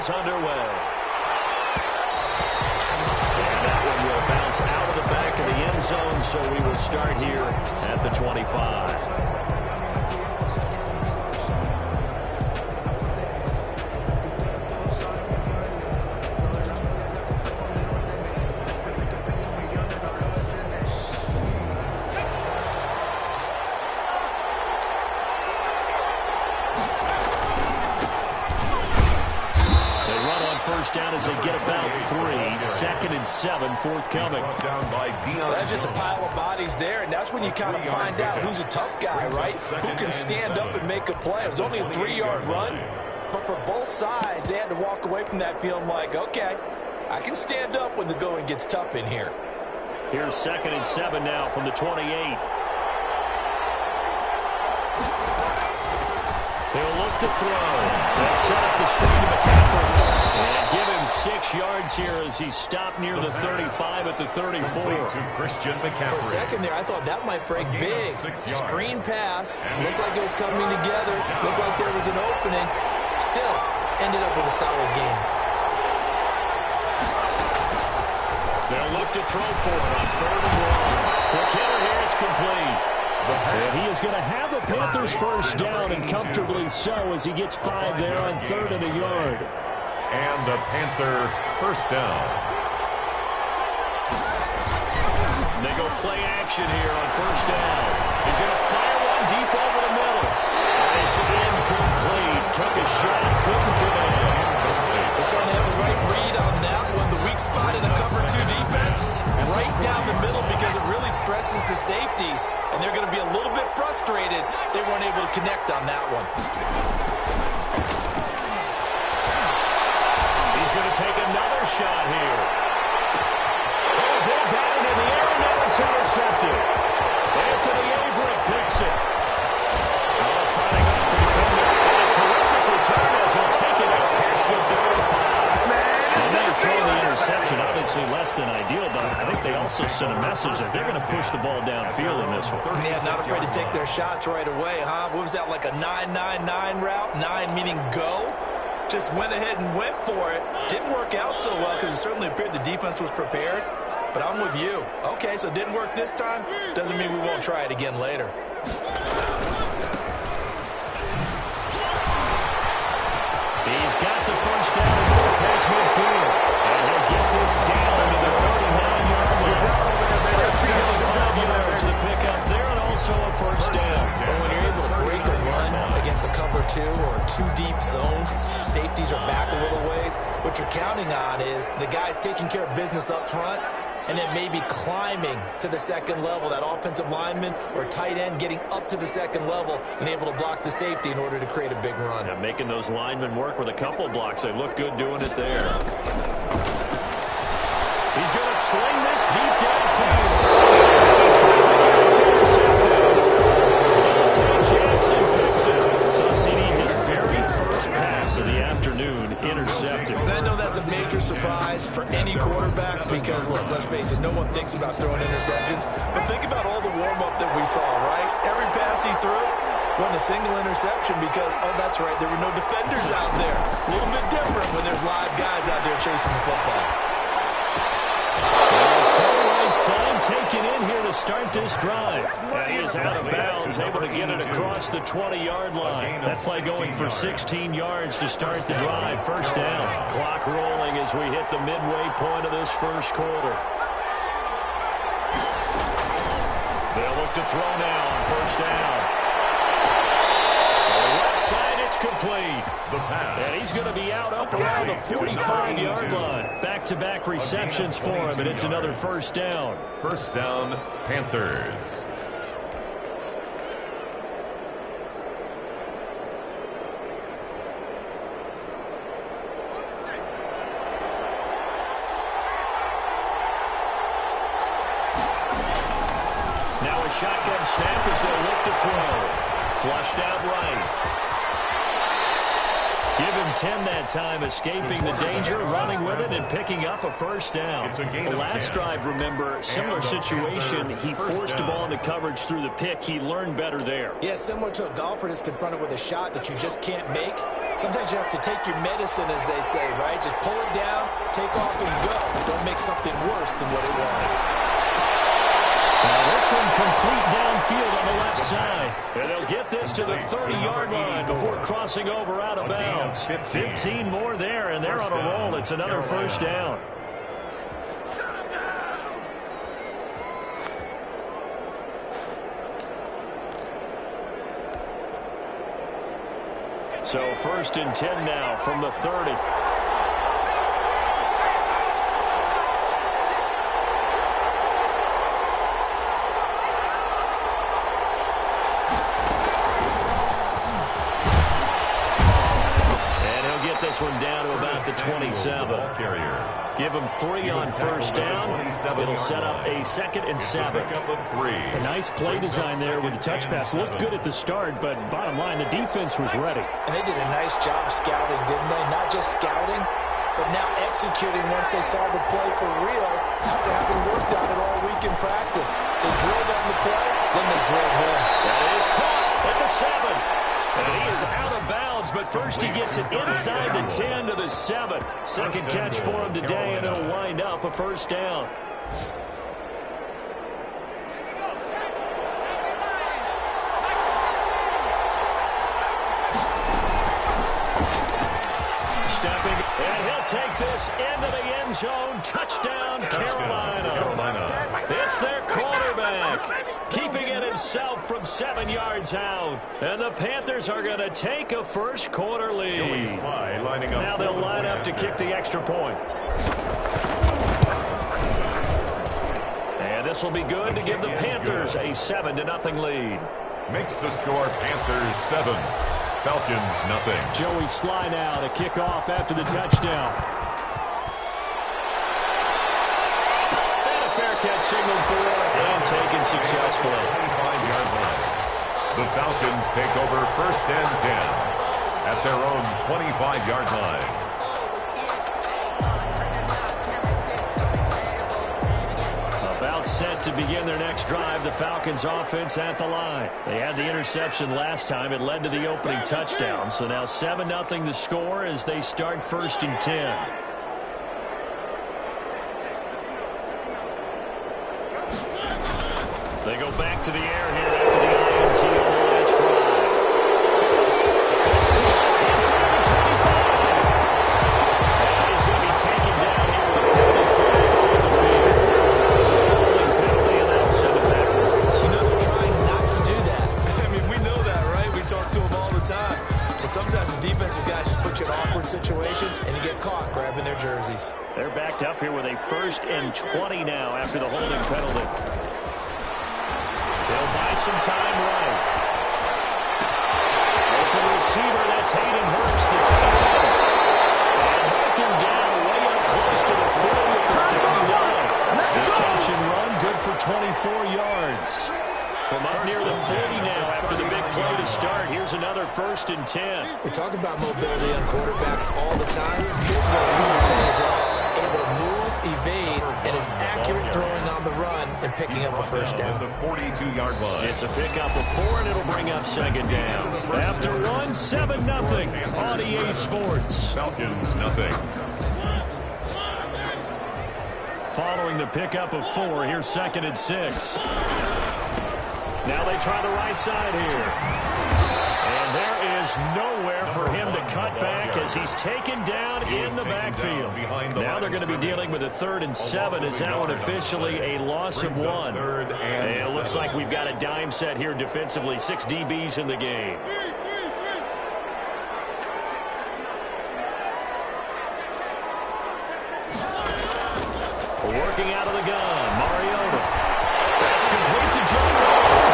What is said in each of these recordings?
is underway. And that one will bounce out of the back of the end zone, so we will start here at the 25. Down as they get about 3. 2nd and 7, forthcoming. That's just a pile of bodies there, and that's when you kind of find out who's a tough guy, right? Who can stand up and make a play. It was only a 3-yard run, but for both sides, they had to walk away from that feeling like, okay, I can stand up when the going gets tough in here. Here's 2nd and 7 now from the 28. He'll look to throw. They'll set up the screen to McCaffrey. And give him 6 yards here as he stopped near the 35 at the 34. For a second there, I thought that might break big. Screen pass. Looked like it was coming together. Looked like there was an opening. Still, ended up with a solid game. They'll look to throw for it on 3rd and 1. Quick hitter here, it's complete. And he is going to have a Panthers first down, and comfortably so, as he gets 5 there on 3rd and a yard. And a Panther first down. They go play action here on 1st down. He's going to fire one deep over the middle. It's incomplete. Took a shot, couldn't get in. They certainly have the right read on that one. The weak spot in a cover 2 defense, right down the middle, because it really stresses the safeties, and they're going to be a little bit frustrated they weren't able to connect on that one. He's going to take another shot here. Oh, big down in the air, and now it's intercepted. Anthony Averett picks it. Oh, fighting off the defender. A terrific return as he'll take it out past the 35. They may have thrown the interception, obviously less than ideal, but I think they also sent a message that they're going to push the ball downfield in this one. Yeah, not afraid to take their shots right away, huh? What was that, like a 9-9-9 route? 9 meaning go? Just went ahead and went for it. Didn't work out so well because it certainly appeared the defense was prepared. But I'm with you. Okay, so it didn't work this time. Doesn't mean we won't try it again later. He's got the first down past midfield. And he'll get this down to the 39-yard line. 25 yards to pick up there, and also a first down. And when you're able to break a run against a cover 2 or a 2-deep zone, safeties are back a little ways. What you're counting on is the guys taking care of business up front, and then maybe climbing to the 2nd level, that offensive lineman or tight end getting up to the 2nd level and able to block the safety in order to create a big run. Yeah, making those linemen work with a couple blocks. They look good doing it there. He's going to sling this deep downfield. It's intercepted. Dante Jackson picks it. So CD, his very first pass of the afternoon, intercepted. And I know that's a major surprise for any quarterback because, look, let's face it, no one thinks about throwing interceptions. But think about all the warm-up that we saw, right? Every pass he threw wasn't a single interception because, oh, that's right, there were no defenders out there. A little bit different when there's live guys out there chasing the football. Sign taken in here to start this drive. And he is out of bounds, able to get it across the 20-yard line. That play going for 16 yards to start the drive. First down. Clock rolling as we hit the midway point of this first quarter. They'll look to throw now on first down. Left side, it's complete. The pass. And he's going to be out up around the 45-yard line. Back-to-back receptions for him, and it's another first down. First down, Panthers. Now a shotgun snap as they look to throw. Flushed out right. Give him 10 that time, escaping the danger, running with it, and picking up a first down. The last drive, remember, similar situation. He forced the ball into coverage through the pick. He learned better there. Yeah, similar to a golfer that's confronted with a shot that you just can't make. Sometimes you have to take your medicine, as they say, right? Just pull it down, take off, and go. Don't make something worse than what it was. Now this one complete downfield on the left side. And they'll get this to the 30-yard line before crossing over out of bounds. 15 more there, and they're on a roll. It's another first down. So first and 10 now from the 30. This one down to about the 27. Give him 3 on first down. It'll set up a 2nd and 7. A nice play design there with the touch pass. Looked good at the start, but bottom line, the defense was ready. And they did a nice job scouting, didn't they? Not just scouting, but now executing once they saw the play for real after having worked on it all week in practice. They drilled on the play, then they drilled him. That is caught at the 7. And he is out of bounds, but first he gets it inside the 10 to the 7. Second catch for him today, and it'll wind up a first down. Stepping, and he'll take this into the end zone. Touchdown, Carolina. It's their quarterback, keeping it himself from 7 yards out. And the Panthers are going to take a first quarter lead. Now they'll line up to kick the extra point. And this will be good to give the Panthers a 7-0 lead. Makes the score Panthers 7. Falcons nothing. Joey Sly now to kick off after the touchdown. And a fair catch signaled for and taken successfully. 25-yard line. The Falcons take over first and 10 at their own 25-yard line. About set to begin their next drive, the Falcons offense at the line. They had the interception last time. It led to the opening touchdown. So now 7-0 the score as they start first and 10. They go back to the air here after the INT on the last drive. It's caught inside the 25. And he's going to be taken down here with a penalty flag on the field. It's a holding penalty, and that'll send it backwards. You know they're trying not to do that. I mean, we know that, right? We talk to them all the time. But sometimes the defensive guys just put you in awkward situations, and you get caught grabbing their jerseys. They're backed up here with a 1st and 20 now after the holding penalty. They'll buy some time right. Open receiver, that's Hayden Hurst, the tight end. And knocked him down way up close to the 40 at the 39. The catch and run, good for 24 yards. From up near the 40 now after the big play to start. Here's another 1st and 10. We talk about mobility on quarterbacks all the time. Here's what he plays off. Able to move, evade, and is accurate throwing on the run and picking up a first down. The 42-yard line. It's a pickup of 4, and it'll bring up 2nd down. After 1, 7-0 on EA Sports. Falcons nothing. Following the pickup of 4, here's 2nd and 6. Now they try the right side here. And there is nowhere for him to cut back as he's taken down in the backfield. Now they're going to be dealing with a 3rd and 7. Is that one officially a loss of 1? And it looks like we've got a dime set here defensively. 6 DBs in the game. Working out of the gun, Mariota. That's complete to John Ross.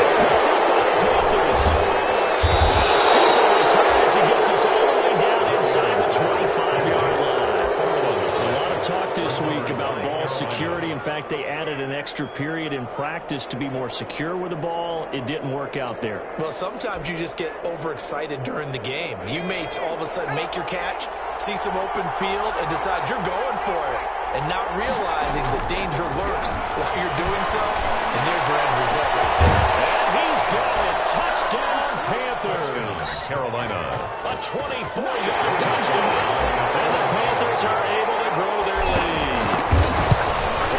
It's picked up by the Panthers. A super return as he gets us all the way down inside the 25-yard line. A lot of talk this week about ball security. In fact, they added an extra extra period in practice to be more secure with the ball. It didn't work out there. Well, sometimes you just get overexcited during the game. You may all of a sudden make your catch, see some open field, and decide you're going for it, and not realizing the danger lurks while you're doing so. And there's your end result right there. And he's got it. Touchdown, Panthers. Carolina. A 24-yard touchdown. And the Panthers are able to grow their lead.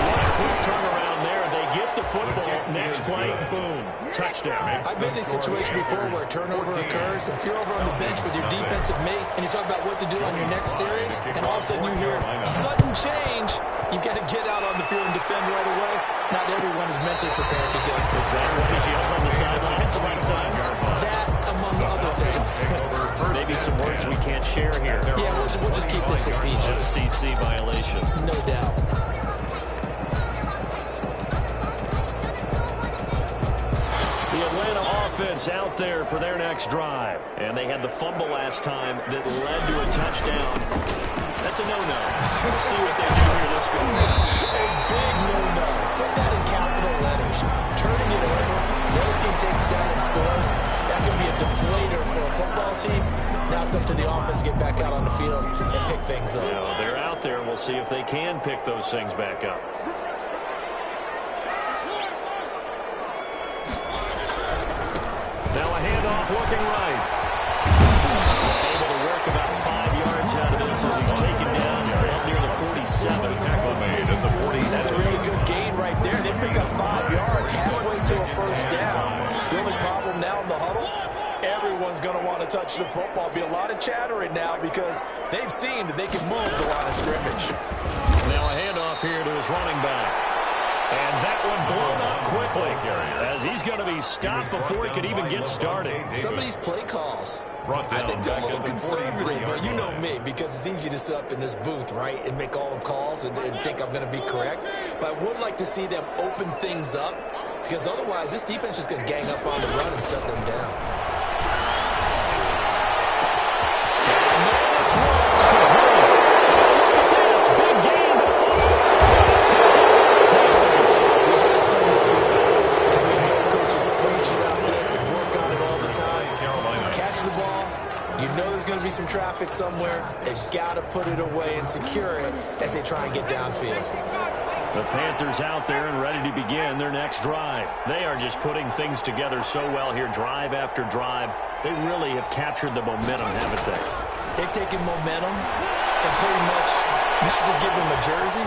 What a quick turnaround there. They get the football. Next play, boom, touchdown. I've been in a situation before where a turnover occurs. If you're over on the bench with your defensive mate and you talk about what to do on your next series, and all of a sudden you hear sudden change, you've got to get out on the field and defend right away. Not everyone is mentally prepared to go. Is that what is yelled on the sidelines a lot of times? That, among other things. Maybe some words we can't share here. Yeah, we'll just keep this with PG. FCC violation. No doubt. The Atlanta offense out there for their next drive. And they had the fumble last time that led to a touchdown. That's a no-no. Let's see what they do here this go. A big no-no. Put that in capital letters. Turning it over. The other team takes it down and scores. That can be a deflator for a football team. Now it's up to the offense to get back out on the field and pick things up. Well, they're out there. We'll see if they can pick those things back up. Now a handoff looking right. Able to work about 5 yards out of this as he's taken down up near the 47. Tackle made at the 47. That's a really good gain right there. They pick up 5 yards halfway to a first down. The only problem now in the huddle, everyone's going to want to touch the football. Be a lot of chattering now because they've seen that they can move the line of scrimmage. Now a handoff here to his running back. And that one blown up quickly as he's going to be stopped before he could even get started. Some of these play calls, I think they're a little conservative, but you know me, because it's easy to sit up in this booth, right, and make all the calls and think I'm going to be correct. But I would like to see them open things up, because otherwise this defense is going to gang up on the run and shut them down. Going to be some traffic somewhere. They've got to put it away and secure it as they try and get downfield. The Panthers out there and ready to begin their next drive. They are just putting things together so well here, drive after drive. They really have captured the momentum, haven't they? They've taken momentum and pretty much not just give them a jersey,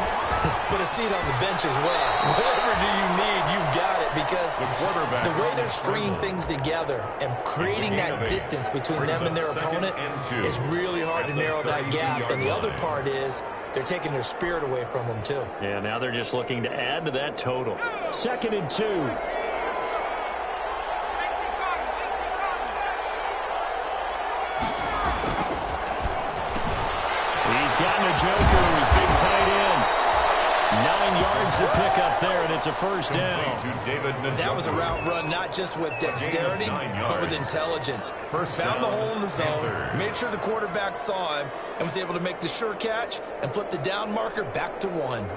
but a seat on the bench as well. Whatever do you need, you've got it, because the way they're stringing things together and creating that distance between them and their opponent is really hard to narrow that gap. And the other part is they're taking their spirit away from them, too. Yeah, now they're just looking to add to that total. 2nd and 2. He's got Njoku, who's big tight end. 9 yards to pick up there, and it's a first down. That was a route run, not just with dexterity, but with intelligence. Found the hole in the zone, made sure the quarterback saw him, and was able to make the sure catch and flip the down marker back to 1.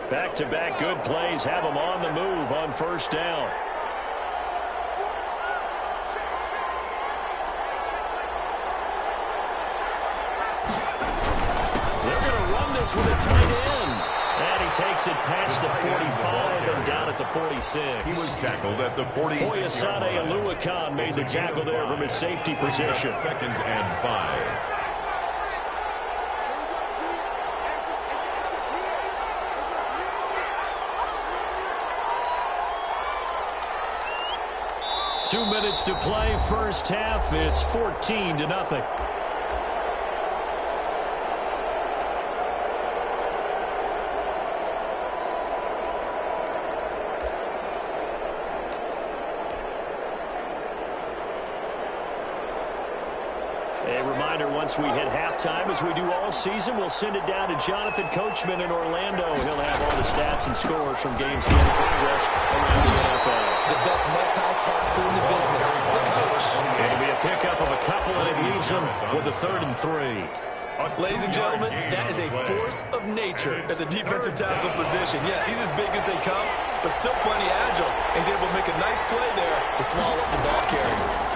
Back-to-back good plays have them on the move on first down. They're going to run this with a tight end. And he takes it past the 45 and down at the 46. He was tackled at the 46. Foyesade Aluakan made the tackle there from his safety position. 2nd and 5. Two minutes to play, first half. It's 14-0. A reminder, once we hit halftime, as we do all season, we'll send it down to Jonathan Coachman in Orlando. He'll have all the stats and scores from games in progress around the NFL. The best multitasker in the business, the coach. It'll be a pickup of a couple, and it leaves them with a 3rd and 3. Ladies and gentlemen, that is a force of nature at the defensive tackle position. Yes, he's as big as they come, but still plenty agile. He's able to make a nice play there to swallow up the ball carrier.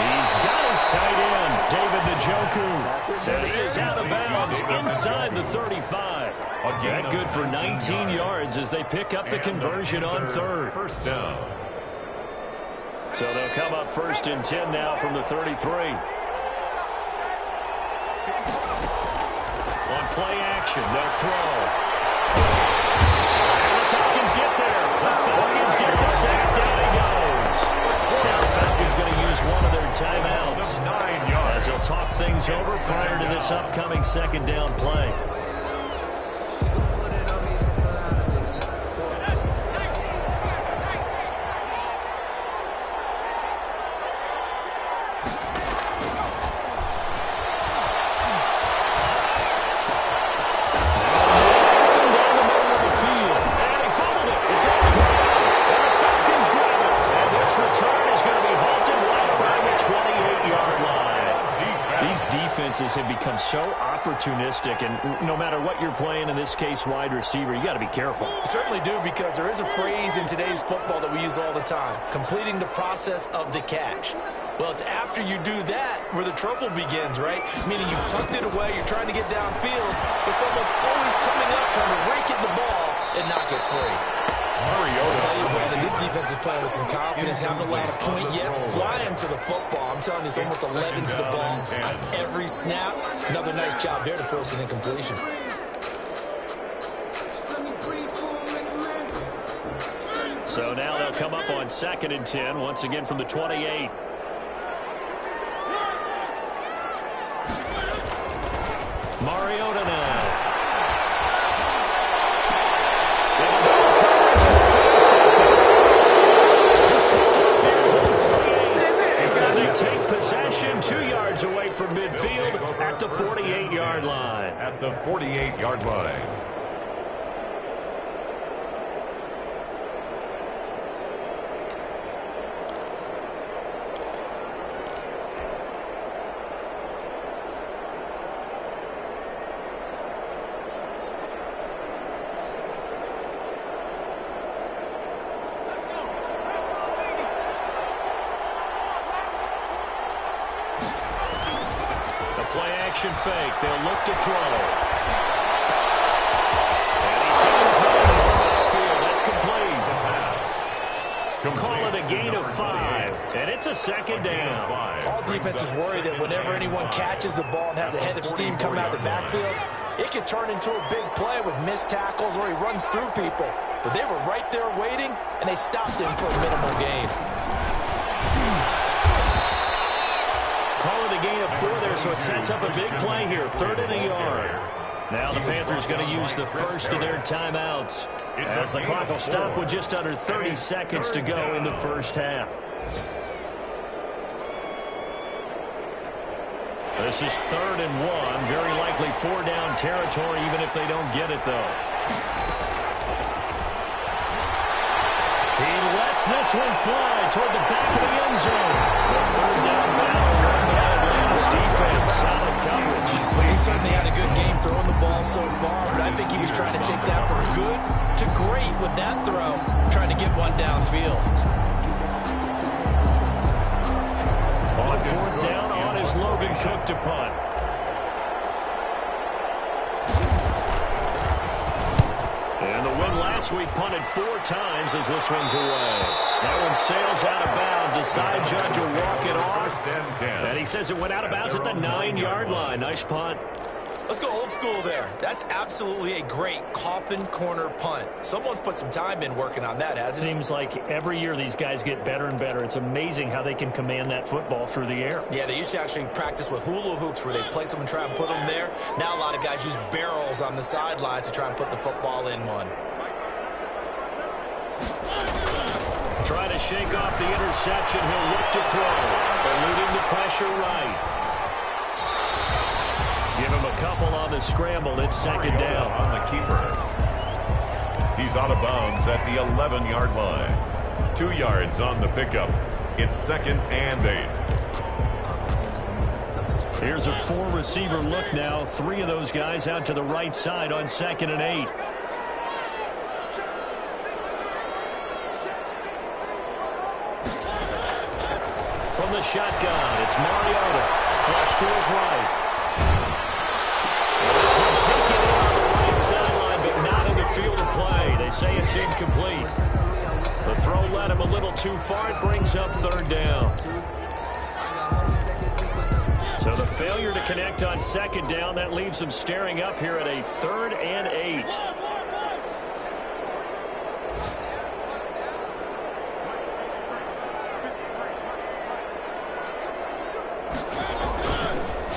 He's got his tight end, David Njoku. And he is out of bounds inside the 35. That good for 19 yards as they pick up the conversion on 3rd. First down. So they'll come up 1st and 10 now from the 33. On play action, they'll throw. And the Falcons get there. The Falcons get the sack. Down he goes. Now the Falcons going to use one of their timeouts as they'll talk things over prior to this upcoming 2nd down play. Have become so opportunistic, and no matter what you're playing, in this case wide receiver, you got to be careful. Certainly do, because there is a phrase in today's football that we use all the time: completing the process of the catch. Well, it's after you do that where the trouble begins, right? Meaning you've tucked it away, you're trying to get downfield, but someone's always coming up trying to rake at the ball and knock it free. I'll tell you, Brandon, this defense is playing with some confidence. Haven't allowed a point yet. Flying to the football. I'm telling you, it's almost 11 to the ball on every snap. Another nice job there to force an incompletion. So now they'll come up on 2nd and 10, once again from the 28. Mariota now. Take possession 2 yards away from midfield at the 48-yard line. At the 48-yard line. Play-action fake. They'll look to throw. And he's got his man in the backfield. That's complete. Call it a gain of 5. And it's a 2nd down. All defenses worry that whenever anyone catches the ball and has a head of steam coming out of the backfield, it could turn into a big play with missed tackles or he runs through people. But they were right there waiting, and they stopped him for a minimal gain. Call it a gain of 4 there, so it sets up a big play here. 3rd and a yard. Now the Panthers going to use the first of their timeouts, as the clock will stop with just under 30 seconds to go in the first half. This is 3rd and 1. Very likely 4-down territory, even if they don't get it, though. He lets this one fly toward the back of the end zone. The 3rd down battle run by Atlanta's defense. Solid coverage. Well, he certainly had a good game throwing the ball so far, but I think he was trying to take that from good to great with that throw, trying to get one downfield. On 4th down, on is Logan Cook to punt. And the win last week punted 4 times as this one's away. That one sails out of bounds. The side judge will walk it off. And he says it went out of bounds at the 9-yard line. Nice punt. Let's go old school there. That's absolutely a great coffin corner punt. Someone's put some time in working on that, hasn't it? Seems like every year these guys get better and better. It's amazing how they can command that football through the air. Yeah, they used to actually practice with hula hoops where they place them and try and put them there. Now a lot of guys use barrels on the sidelines to try and put the football in one. Trying to shake off the interception. He'll look to throw. Eluding the pressure right. Give him a couple on the scramble. It's second down. On the keeper. He's out of bounds at the 11-yard line. 2 yards on the pickup. It's 2nd and 8. Here's a 4-receiver look now. 3 of those guys out to the right side on 2nd and 8. From the shotgun, it's Mariota. Flush to his right. This one taken in on the right sideline, but not in the field of play. They say it's incomplete. The throw led him a little too far. It brings up 3rd down. So the failure to connect on 2nd down, that leaves them staring up here at a 3rd and 8.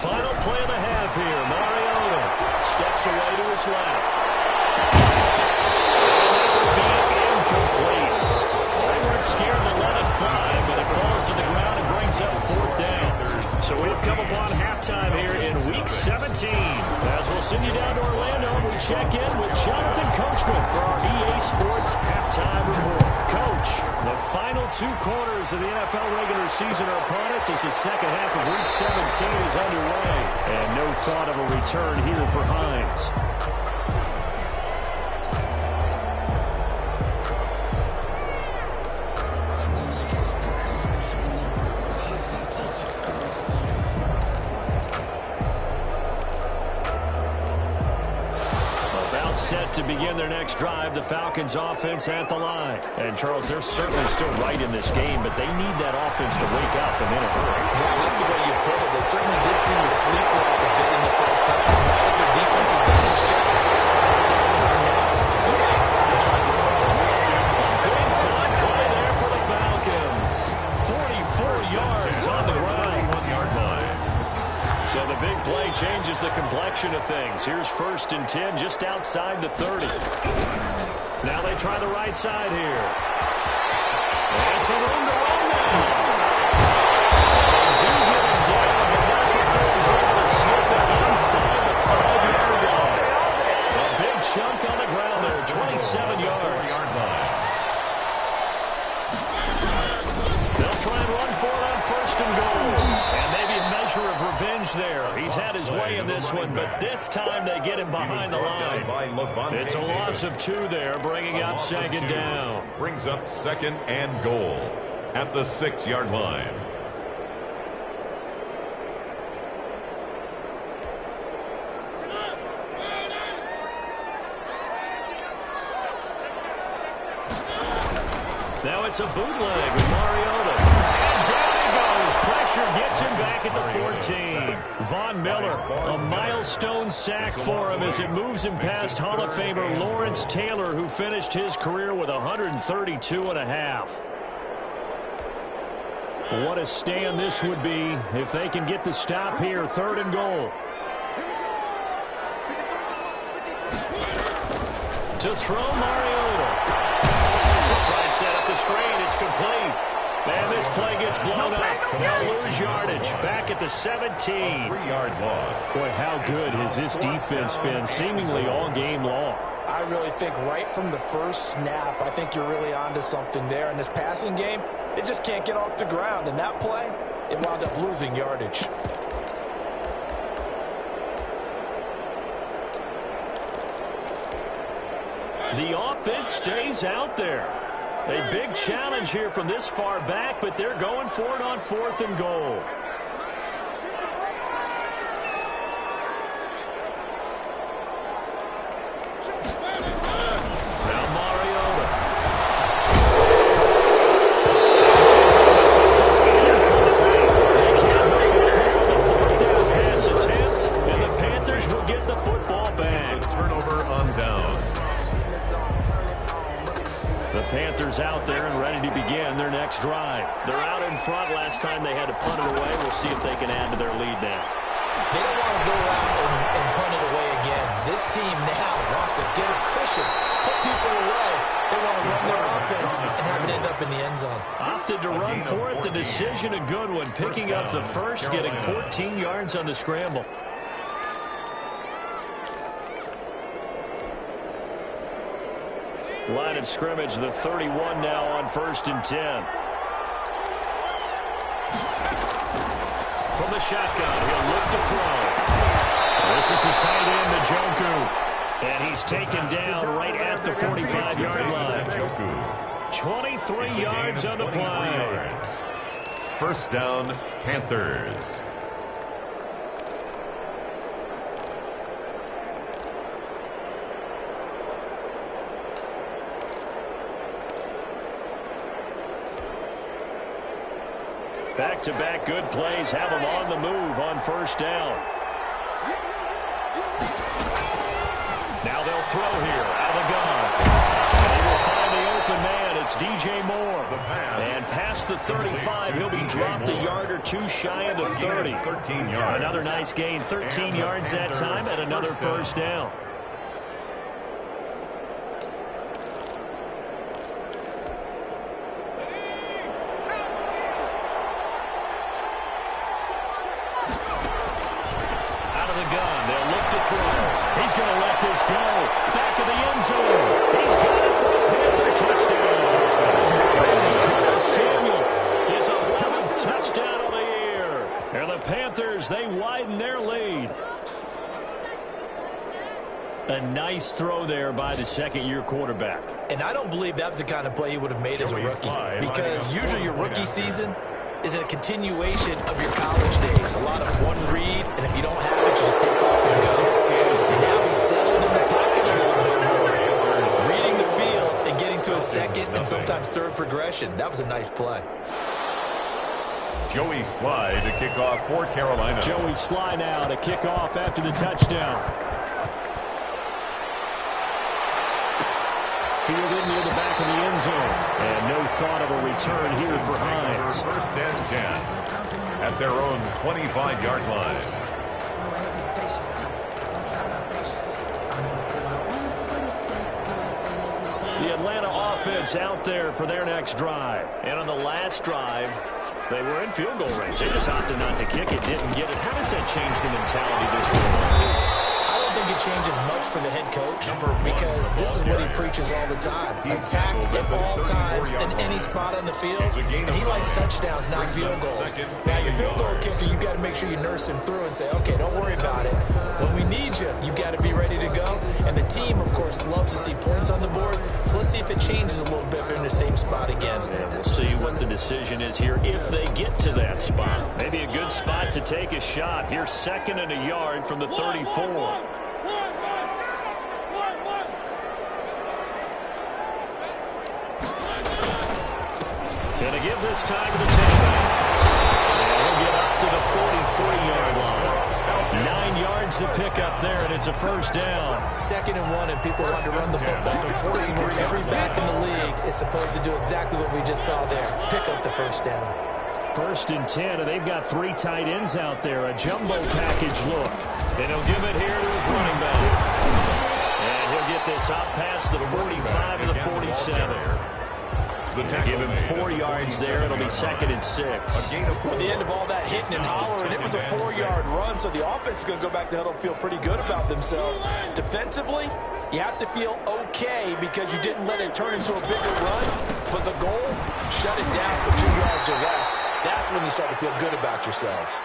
Final play of the half here. Mariota steps away to his left. And that will be incomplete. They weren't scared to let it fly, but it falls to the ground and brings up 4th down. So we've come upon halftime here in Week 17. As we'll send you down to Orlando, we check in with Jonathan Coachman for our EA Sports Halftime Report. Coach, the final 2 quarters of the NFL regular season are upon us as the second half of Week 17 is underway. And no thought of a return here for Hines. Set to begin their next drive, the Falcons offense at the line. And Charles, they're certainly still right in this game, but they need that offense to wake up and in a hurry. Yeah, I like the way you put it. They certainly did seem to sleepwalk a bit in the first half. Now that their defense has done its job, it's their turn now to go out and try to get some points. Big time play there for the Falcons. 44 yards on the ground. 1-yard line. So the big play changes the complexion of things. Here's 1st and 10 just outside the 30. Now they try the right side here. And some room to run now. They do get him down, but not before he's able to slip it inside the 5-yard line. A big chunk on the ground there, 27 yards. They'll try and run for it on 1st and goal. And maybe a measure of revenge there. He's had his way in this one, but this time they get him behind the line. It's a loss of 2 there, bringing up 2nd down. Brings up 2nd and goal at the 6-yard line. Now it's a bootleg with Mariota. And down he goes. Pressure gets him back at the 14. Von Miller, a milestone sack for him as it moves him past Hall of Famer Lawrence Taylor, who finished his career with 132.5. What a stand this would be if they can get the stop here. 3rd and goal. To throw Mariota. Try and set up the screen. It's complete. And this play gets blown up. They'll lose yardage. Back at the 17. 3-yard loss. Boy, how good has this defense been seemingly all game long? I really think right from the first snap, I think you're really onto something there. In this passing game, it just can't get off the ground. And that play, it wound up losing yardage. The offense stays out there. A big challenge here from this far back, but they're going for it on 4th and goal. Now Mariota. This is incomplete. They can't make it here with a 4th down pass attempt, and the Panthers will get the football back. A turnover on downs. The Panthers out there and ready to begin their next drive. They're out in front. Last time they had to punt it away. We'll see if they can add to their lead now. They don't want to go out and punt it away again. This team now wants to get a cushion, put people away. They want to run their offense and have it end up in the end zone. Opted to run for it. The decision a good one. Picking up the first, getting 14 yards on the scramble. Line of scrimmage, the 31 now on 1st and 10. From the shotgun, he'll look to throw. This is the tight end, Njoku. And he's taken down right at the 45-yard line. 23 yards on the play. First down, Panthers. Back-to-back good plays have them on the move on 1st down. Now they'll throw here out of the gun. They will find the open man. It's DJ Moore. And past the 35, he'll be dropped a yard or two shy of the 30. 13 yards. Another nice gain, 13 yards that time, and another first down. He's going to let this go. Back of the end zone. He's got it for a Panther touchdown. Samuel, his 11th touchdown of the year. And the Panthers, they widen their lead. A nice throw there by the second-year quarterback. And I don't believe that was the kind of play he would have made as a rookie. Because usually your rookie season is a continuation of your college days. A lot of one read, and if you don't have it, you just take off and go. Now he's settled in the pocket a little bit more, reading the field and getting to a second and sometimes third progression. That was a nice play. Joey Sly to kick off for Carolina. Joey Sly now to kick off after the touchdown. Fielded near the back of the end zone. And no thought of a return here for Hines. First and 10 at their own 25-yard line. The Atlanta offense out there for their next drive. And on the last drive, they were in field goal range. They just opted not to kick it, didn't get it. How does that change the mentality this week? I don't think it changes much for the head coach because this is what he preaches all the time. Attack at all times in any spot on the field. And he likes touchdowns, not field goals. Now, your field goal kicker, you got to make sure you nurse him through and say, okay, don't worry about it. When we need you, you got to be ready to go. And the team, of course, loves to see points on the board. So let's see if it changes a little bit if they're in the same spot again. And we'll see what the decision is here if they get to that spot. Maybe a good spot to take a shot. Here's 2nd and a yard from the 34. Going to give this time to the tailback. And he'll get up to the 43-yard line. 9 yards to pick up there, and it's a first down. 2nd and 1, and people want to run the football. This is where every back in the league is supposed to do exactly what we just saw there. Pick up the first down. 1st and 10, and they've got 3 tight ends out there. A jumbo package look. And he'll give it here to his running back. And he'll get this out past the 45 and the 47. Give him 4 yards there. It'll be 2nd and 6. At the end of all that hitting and hollering, it was a 4-yard run, so the offense is going to go back to huddle and feel pretty good about themselves. Defensively, you have to feel okay because you didn't let it turn into a bigger run, but the goal, shut it down for 2 yards or less. That's when you start to feel good about yourselves.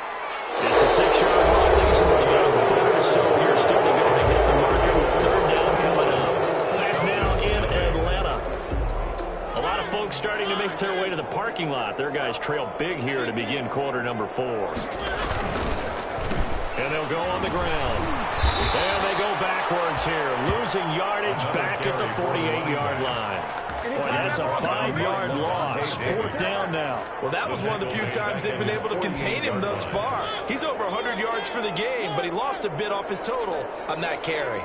It's a 6-yard run. Leaves him with about a foot or so here still to go to hit the marker with 3rd down coming up. Back now in Atlanta. A lot of folks starting to make their way to the parking lot. Their guys trail big here to begin quarter number 4. And they'll go on the ground. And they go backwards here. Losing yardage back at the 48-yard line. Boy, that's a 5-yard loss. 4th down now. Well, that was one of the few times they've been able to contain him thus far. He's over 100 yards for the game, but he lost a bit off his total on that carry.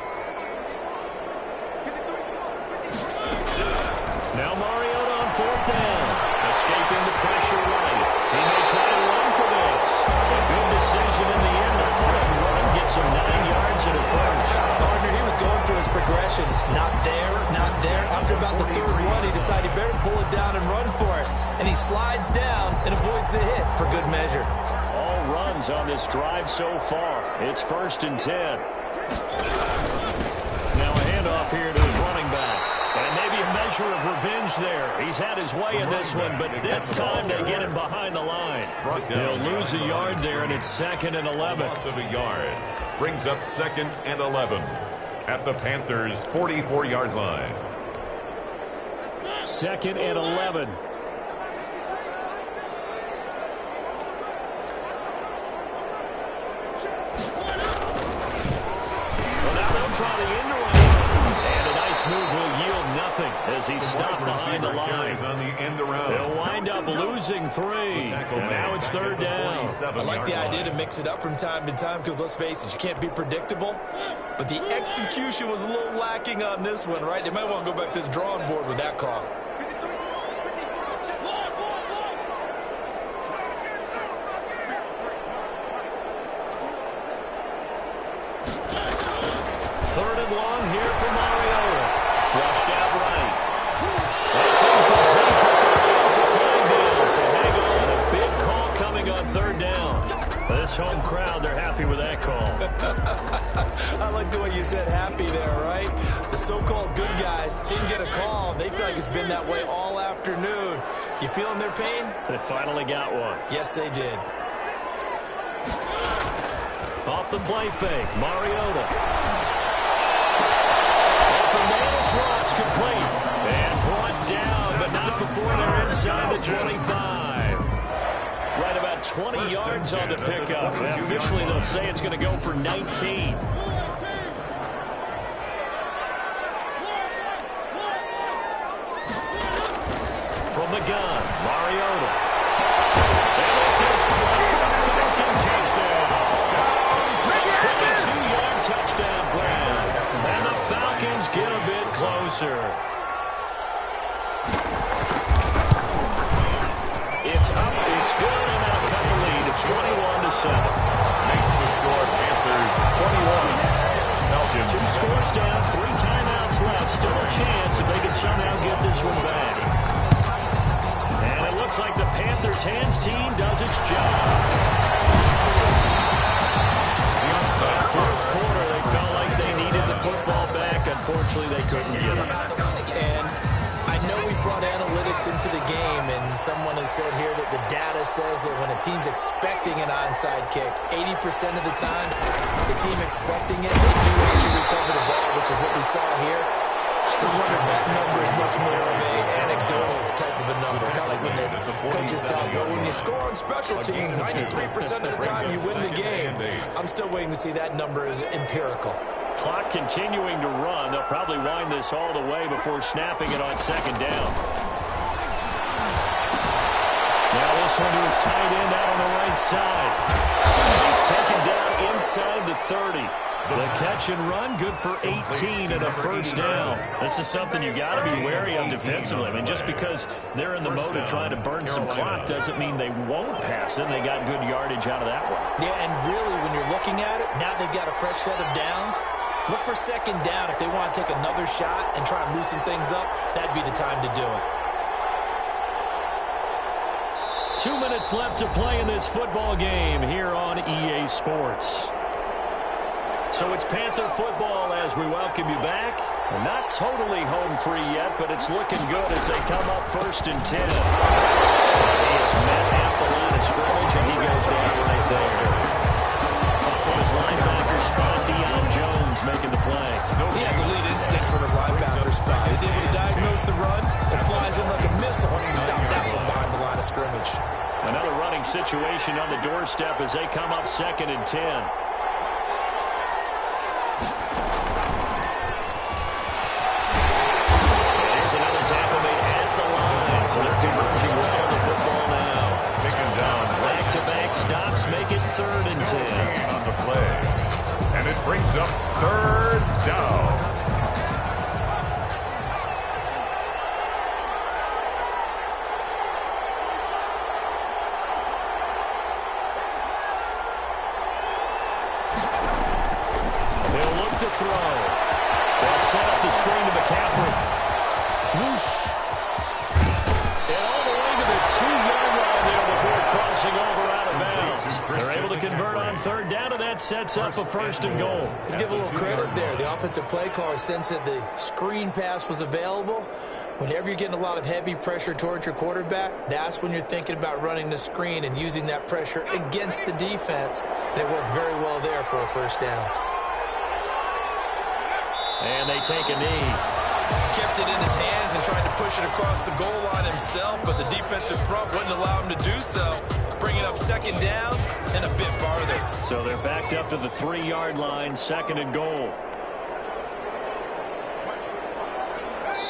Now Mariota on 4th down. Escaping the pressure right. He may try to run for this. A good decision in the end. The punt and run gets him 9 yards and a first. Partner, he was going back to his progressions. Not there, not there. After about the third one, he decided he better pull it down and run for it. And he slides down and avoids the hit for good measure. All runs on this drive so far. It's 1st and 10. Now a handoff here to his running back. And maybe a measure of revenge there. He's had his way in this one, but this time they get him behind the line. They'll lose a yard there, and it's 2nd and 11. Loss of a yard brings up 2nd and 11 at the Panthers' 44-yard line. 2nd and 11. Well, now they'll try the end around. And a nice move will yield nothing as he's stopped behind the line. On the end around. They'll wind up losing 3. And now it's 3rd down. I like the idea to mix it up from time to time because, let's face it, you can't be predictable. But the execution was a little lacking on this one, right? They might want to go back to the drawing board with that call. Third and long here for Mariota. Flushed out right. That's incomplete, but there is a flag down. So hang on. A big call coming on 3rd down. This home crowd, they're happy with that call. I like the way you said happy there, right? The so-called good guys didn't get a call. They feel like it's been that way all afternoon. You feeling their pain? They finally got one. Yes, they did. Off the play fake, Mariota. Ross complete and brought down, but not before they're inside the 25. Right about 20 yards on the pickup. Officially, they'll say it's going to go for 19. From the gun, Mariota. And this is caught for a Falcon touchdown. 22-yard touchdown grab. And the Falcons get a bit closer. It's up, it's good, and they'll cut the lead to 21-7. Makes the score Panthers 21. Falcons 2 scores down, 3 timeouts left. Still a chance if they can somehow get this one back. And it looks like the Panthers hands team does its job. Fourth quarter, they felt like they needed the football back. Unfortunately, they couldn't get it. And I know we brought analytics into the game, and someone has said here that the data says that when a team's expecting an onside kick, 80% of the time, the team expecting it, they do actually recover the ball, which is what we saw here. I just wonder if that number is much more of a anecdotal type of a number. Kind of like when the coaches tell us, well, when you score on special teams, 93% of the time you win the game. I'm still waiting to see that number is empirical. Clock continuing to run. They'll probably wind this all the way before snapping it on 2nd down. Now this one to his tight end out on the right side. And he's taken down inside the 30. The catch and run, good for 18 and a 1st down. This is something you got to be wary of defensively. I mean, just because they're in the mode of trying to burn some clock doesn't mean they won't pass it. They got good yardage out of that one. Yeah, and really, when you're looking at it, now they've got a fresh set of downs. Look for 2nd down. If they want to take another shot and try and loosen things up, that'd be the time to do it. 2 minutes left to play in this football game here on EA Sports. So it's Panther football as we welcome you back. We're not totally home free yet, but it's looking good as they come up 1st and 10. He is met at the line of scrimmage, and he goes down right there. Up from his linebacker spot, Deion Jones making the play. He has elite instincts from his linebacker spot. He's able to diagnose the run. It flies in like a missile. Stop that one behind the line of scrimmage. Another running situation on the doorstep as they come up 2nd and 10. So they're converging well on the football now. taken down. Back-to-back stops make it 3rd and 10. On the play. And it brings up 3rd down. They'll look to throw. Whoosh. And all the way to the 2-yard line there before crossing over out of bounds. They're able to convert on third down, and that sets up a first and goal. Let's give a little credit there. The offensive play caller sensed that the screen pass was available. Whenever you're getting a lot of heavy pressure towards your quarterback, that's when you're thinking about running the screen and using that pressure against the defense. And it worked very well there for a first down. And they take a knee. He kept it in his hands and tried to push it across the goal line himself, but the defensive front wouldn't allow him to do so. Bringing up second down and a bit farther. So they're backed up to the 3-yard line, second and goal.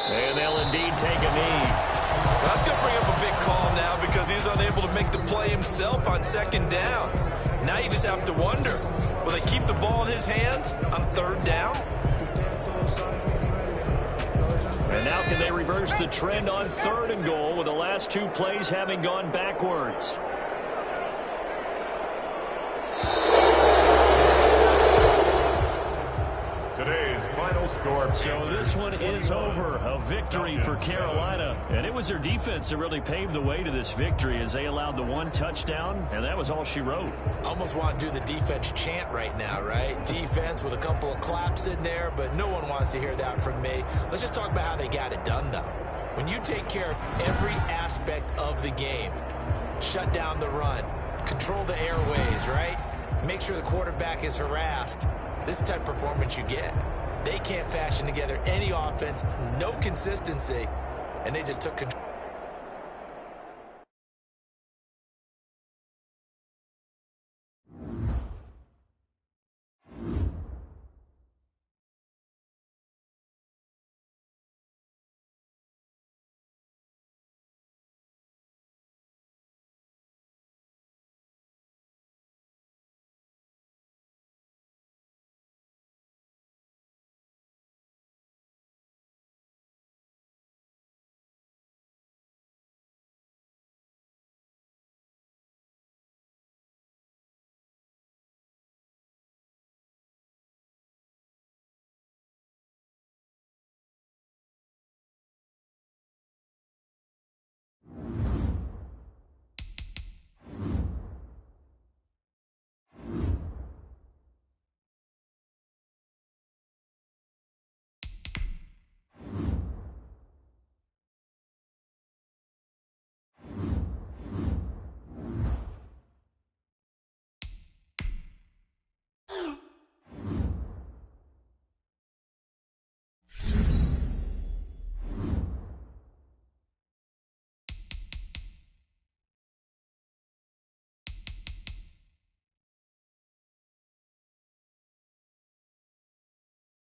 And they'll indeed take a knee. Well, that's going to bring up a big call now because he's unable to make the play himself on second down. Now you just have to wonder, will they keep the ball in his hands on third down? And now can they reverse the trend on third and goal with the last 2 plays having gone backwards? Today's final score. So this one is over. A victory for Carolina. And it was their defense that really paved the way to this victory as they allowed the 1 touchdown, and that was all she wrote. Almost want to do the defense chant right now, right? Defense with a couple of claps in there, but no one wants to hear that from me. Let's just talk about how they got it done, though. When you take care of every aspect of the game, shut down the run, control the airways, right? Make sure the quarterback is harassed. This type of performance you get. They can't fashion together any offense, no consistency, and they just took control.